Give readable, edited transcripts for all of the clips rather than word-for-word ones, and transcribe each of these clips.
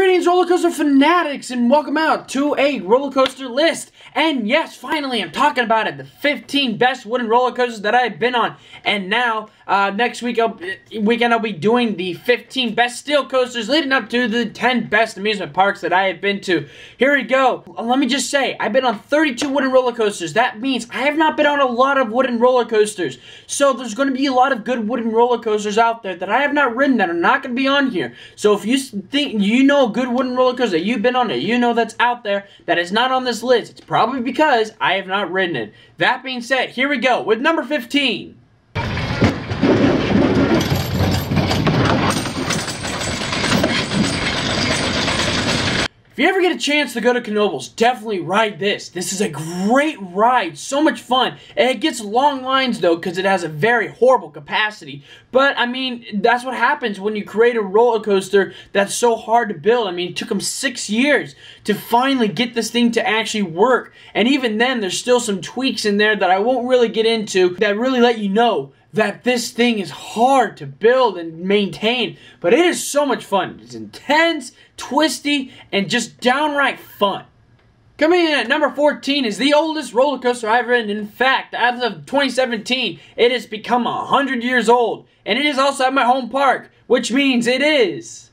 Greetings, roller coaster fanatics, and welcome out to a roller coaster list. And yes, finally, I'm talking about it, the 15 best wooden roller coasters that I've been on. And now, next weekend I'll be doing the 15 best steel coasters leading up to the 10 best amusement parks that I have been to. Here we go. Let me just say, I've been on 32 wooden roller coasters. That means I have not been on a lot of wooden roller coasters. So there's going to be a lot of good wooden roller coasters out there that I have not ridden that are not going to be on here. So if you think you know a good wooden roller coaster that you've been on, that you know that's out there, that is not on this list, it's probably because I have not ridden it. That being said, here we go with number 15. If you ever get a chance to go to Knoebels, definitely ride this. This is a great ride, so much fun. And it gets long lines though because it has a very horrible capacity. But I mean, that's what happens when you create a roller coaster that's so hard to build. I mean, it took them 6 years to finally get this thing to actually work. And even then, there's still some tweaks in there that I won't really get into that really let you know that this thing is hard to build and maintain, but it is so much fun. It's intense, twisty, and just downright fun. Coming in at number 14 is the oldest roller coaster I've ridden. In fact, as of 2017, it has become 100 years old, and it is also at my home park, which means it is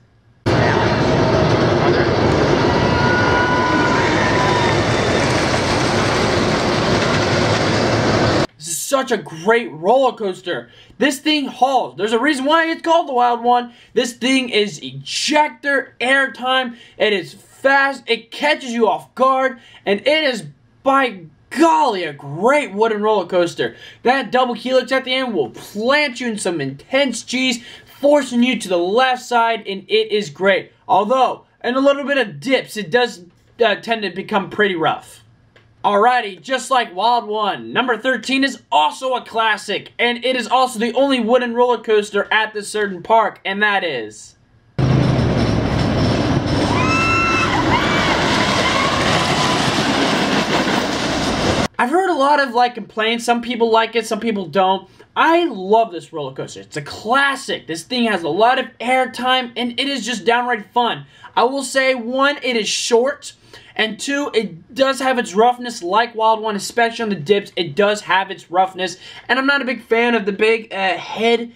such a great roller coaster. This thing hauls. There's a reason why it's called the Wild One. This thing is ejector, airtime. It is fast. It catches you off guard. And it is, by golly, a great wooden roller coaster. That double helix at the end will plant you in some intense G's, forcing you to the left side, and it is great. Although, in a little bit of dips, it does tend to become pretty rough. Alrighty, just like Wild One, number 13 is also a classic, and it is also the only wooden roller coaster at this certain park, and that is I've heard a lot of complaints. Some people like it, some people don't. I love this roller coaster. It's a classic. This thing has a lot of airtime, and it is just downright fun. I will say, one, it is short. And two, it does have its roughness like Wild One, especially on the dips. It does have its roughness. And I'm not a big fan of the big headrest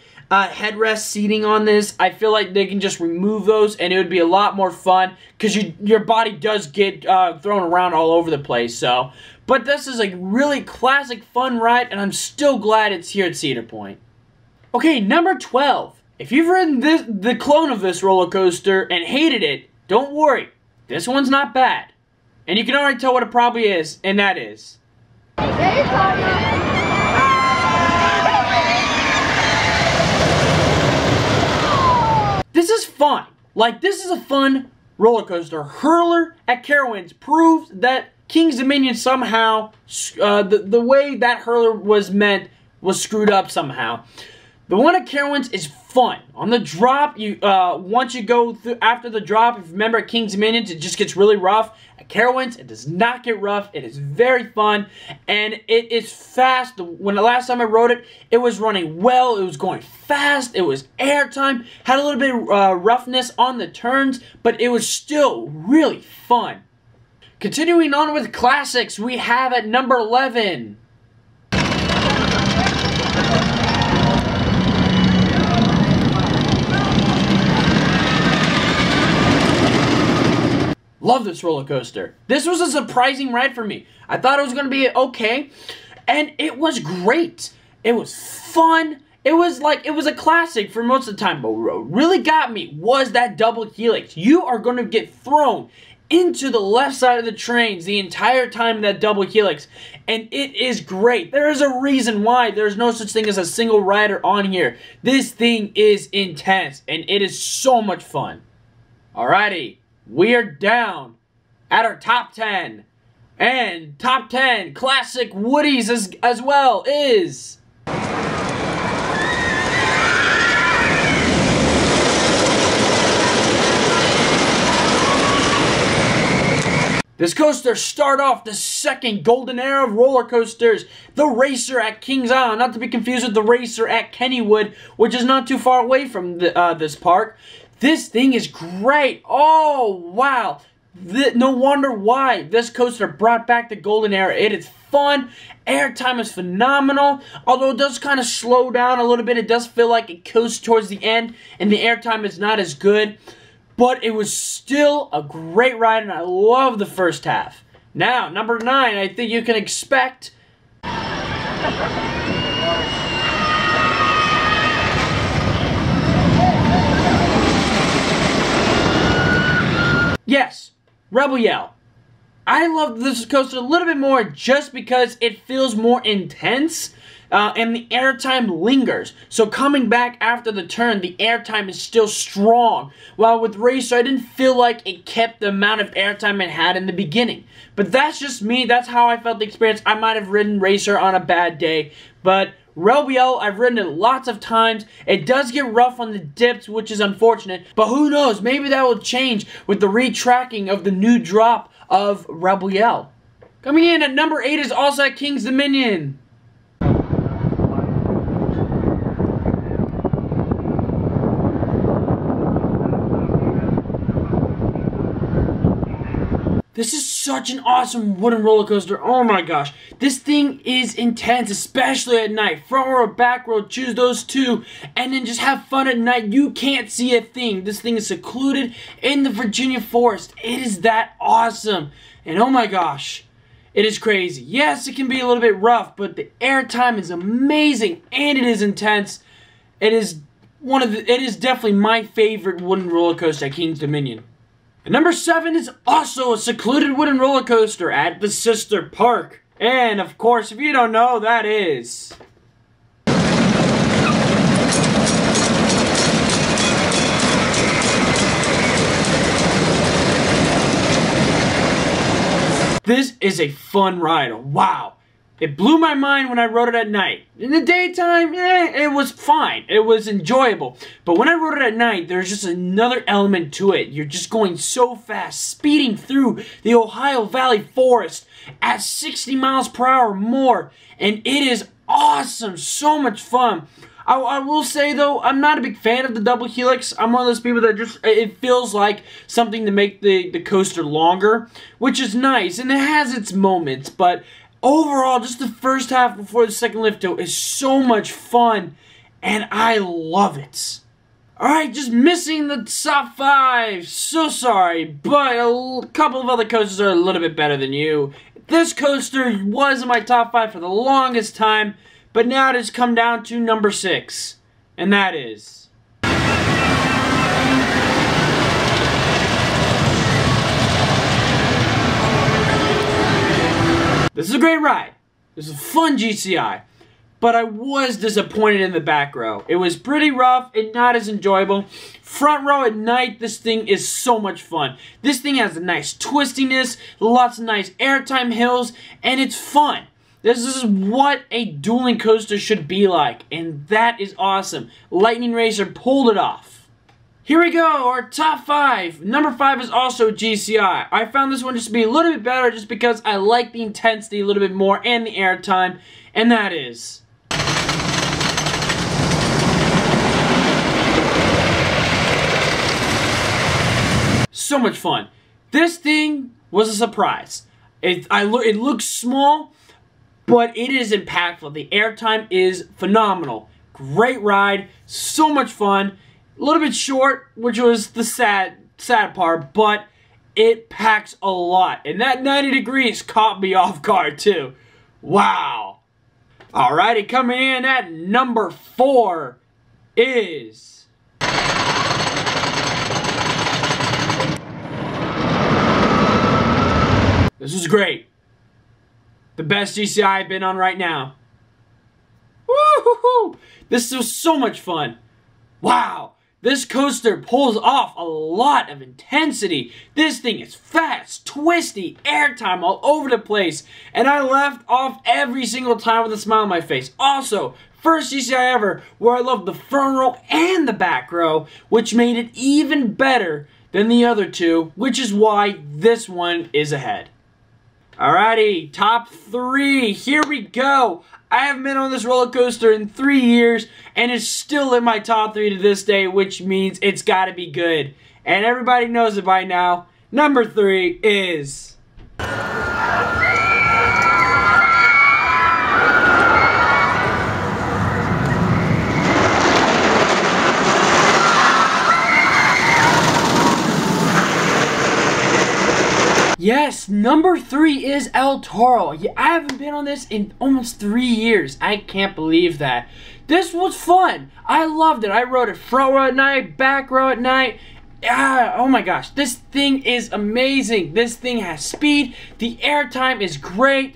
seating on this. I feel like they can just remove those and it would be a lot more fun because your body does get thrown around all over the place. But this is a really classic fun ride, and I'm still glad it's here at Cedar Point. Okay, number 12. If you've ridden the clone of this roller coaster and hated it, don't worry. This one's not bad. And you can already tell what it probably is, and that is this is fun. This is a fun roller coaster. Hurler at Carowinds proves that King's Dominion somehow, the way that Hurler was meant was screwed up somehow. The one at Carowinds is fun. On the drop, once you go through after the drop, if you remember at King's Dominion, it just gets really rough. At Carowinds, it does not get rough. It is very fun, and it is fast. When the last time I rode it, it was running well. It was going fast. It was airtime. Had a little bit of roughness on the turns, but it was still really fun. Continuing on with classics, we have at number 11. Love this roller coaster. This was a surprising ride for me. I thought it was going to be okay, and it was great. It was fun. It was a classic for most of the time, but what really got me was that double helix. You are going to get thrown into the left side of the trains the entire time in that double helix, and it is great. There is a reason why there's no such thing as a single rider on here. This thing is intense, and it is so much fun. Alrighty. We are down at our top 10. And top 10 classic Woodies as well is this coaster started off the second golden era of roller coasters, the Racer at Kings Island, not to be confused with the Racer at Kennywood, which is not too far away from this park. This thing is great. Oh, wow. No wonder why this coaster brought back the golden era. It is fun. Airtime is phenomenal. Although it does kind of slow down a little bit. It does feel like it coasts towards the end. And the airtime is not as good. But it was still a great ride. And I love the first half. Now, number 9. I think you can expect... Yes, Rebel Yell. I love this coaster a little bit more just because it feels more intense and the airtime lingers. So coming back after the turn, the airtime is still strong. While with Racer, I didn't feel like it kept the amount of airtime it had in the beginning. But that's just me. That's how I felt the experience. I might have ridden Racer on a bad day, but Rebel Yell, I've ridden it lots of times. It does get rough on the dips, which is unfortunate. But who knows? Maybe that will change with the retracking of the new drop of Rebel Yell. Coming in at number 8 is also at King's Dominion. This is such an awesome wooden roller coaster. Oh my gosh. This thing is intense, especially at night. Front row or back row, choose those two. And then just have fun at night. You can't see a thing. This thing is secluded in the Virginia forest. It is that awesome. And oh my gosh. It is crazy. Yes, it can be a little bit rough, but the airtime is amazing. And it is intense. It is definitely my favorite wooden roller coaster at King's Dominion. And number 7 is also a secluded wooden roller coaster at the sister park. And of course, if you don't know, that is... This is a fun ride. Wow. It blew my mind when I rode it at night. In the daytime, it was fine. It was enjoyable. But when I rode it at night, there's just another element to it. You're just going so fast, speeding through the Ohio Valley forest at 60 miles per hour more. And it is awesome. So much fun. I will say, though, I'm not a big fan of the double helix. I'm one of those people that just, it feels like something to make the coaster longer, which is nice. And it has its moments, but... overall, just the first half before the second lift hill is so much fun, and I love it. Alright, just missing the top 5. So sorry, but a couple of other coasters are a little bit better than you. This coaster was in my top 5 for the longest time, but now it has come down to number 6, and that is... This is a great ride. This is a fun GCI. But I was disappointed in the back row. It was pretty rough and not as enjoyable. Front row at night, this thing is so much fun. This thing has a nice twistiness, lots of nice airtime hills, and it's fun. This is what a dueling coaster should be like, and that is awesome. Lightning Racer pulled it off. Here we go, our top 5. Number 5 is also GCI. I found this one just to be a little bit better just because I like the intensity a little bit more and the airtime, and that is... so much fun. This thing was a surprise. It looks small, but it is impactful. The airtime is phenomenal. Great ride, so much fun. A little bit short, which was the sad part, but it packs a lot. And that 90 degrees caught me off guard too. Wow. Alrighty, coming in at number 4 is... this is great. The best GCI I've been on right now. Woo-hoo-hoo! This was so much fun. Wow. This coaster pulls off a lot of intensity. This thing is fast, twisty, airtime all over the place. And I left off every single time with a smile on my face. Also, first GCI ever where I loved the front row and the back row, which made it even better than the other two, which is why this one is ahead. Alrighty, top 3. Here we go. I haven't been on this roller coaster in 3 years, and it's still in my top 3 to this day, which means it's got to be good. And everybody knows it by now. Number 3 is... Yes, number 3 is El Toro. Yeah, I haven't been on this in almost 3 years. I can't believe that. This was fun. I loved it. I rode it front row at night, back row at night. Oh my gosh, this thing is amazing. This thing has speed. The airtime is great.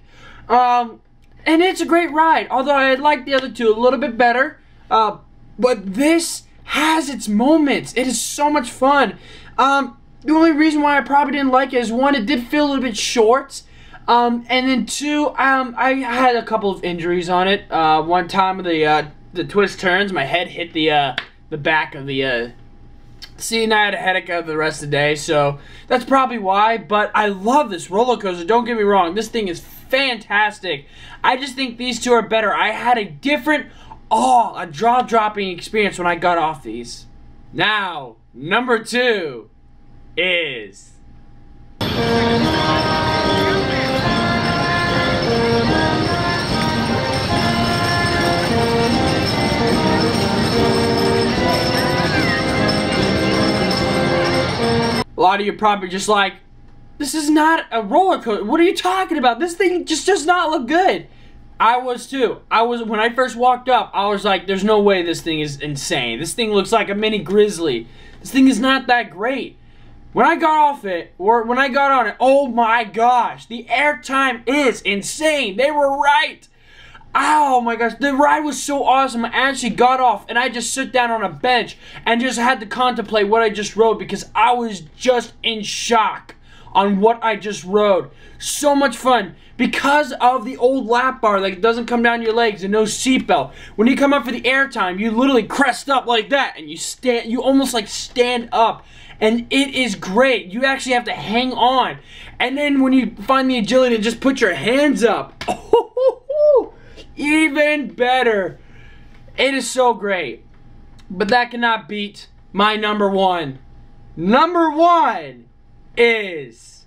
And it's a great ride. Although I like the other two a little bit better. But this has its moments. It is so much fun. The only reason why I probably didn't like it is, one, it did feel a little bit short. And then 2, I had a couple of injuries on it. One time with the twist turns, my head hit the back of the seat, and I had a headache out the rest of the day. So that's probably why. But I love this roller coaster. Don't get me wrong. This thing is fantastic. I just think these two are better. I had a different, a jaw-dropping experience when I got off these. Now, number 2 is... A lot of you are probably just like, this is not a roller coaster. What are you talking about? This thing just does not look good. I was too. When I first walked up, I was like, there's no way this thing is insane. This thing looks like a mini Grizzly. This thing is not that great. When I got off it, or when I got on it, oh my gosh, the airtime is insane. They were right. Oh my gosh, the ride was so awesome. I actually got off and I just sat down on a bench and just had to contemplate what I just rode, because I was just in shock on what I just rode. So much fun because of the old lap bar, like it doesn't come down your legs, and no seatbelt. When you come up for the airtime, you literally crest up like that and you almost like stand up. And it is great. You actually have to hang on. And then when you find the agility to just put your hands up, even better. It is so great. But that cannot beat my number 1. Number 1 is...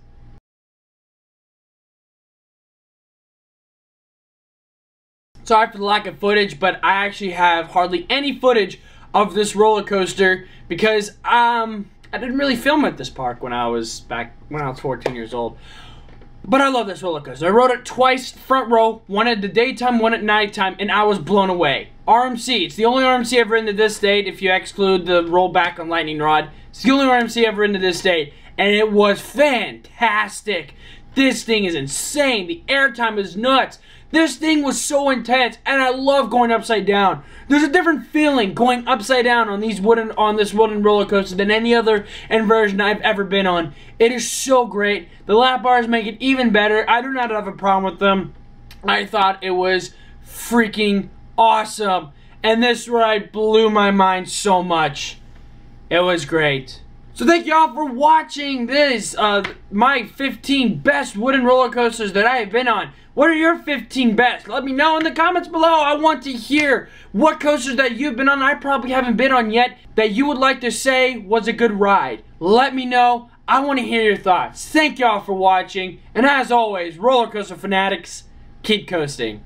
Sorry for the lack of footage, but I actually have hardly any footage of this roller coaster because I didn't really film at this park when I was 14 years old. But I love this roller coaster. I rode it twice, front row, one at the daytime, one at nighttime, and I was blown away. RMC, it's the only RMC I've ridden to this date, if you exclude the rollback on Lightning Rod. It's the only RMC I've ridden to this date, and it was fantastic. This thing is insane. The airtime is nuts. This thing was so intense, and I love going upside down. There's a different feeling going upside down on this wooden roller coaster than any other inversion I've ever been on. It is so great. The lap bars make it even better. I do not have a problem with them. I thought it was freaking awesome, and this ride blew my mind so much. It was great. So thank y'all for watching this, my 15 best wooden roller coasters that I have been on. What are your 15 best? Let me know in the comments below. I want to hear what coasters that you've been on, I probably haven't been on yet, that you would like to say was a good ride. Let me know. I want to hear your thoughts. Thank y'all for watching. And as always, roller coaster fanatics, keep coasting.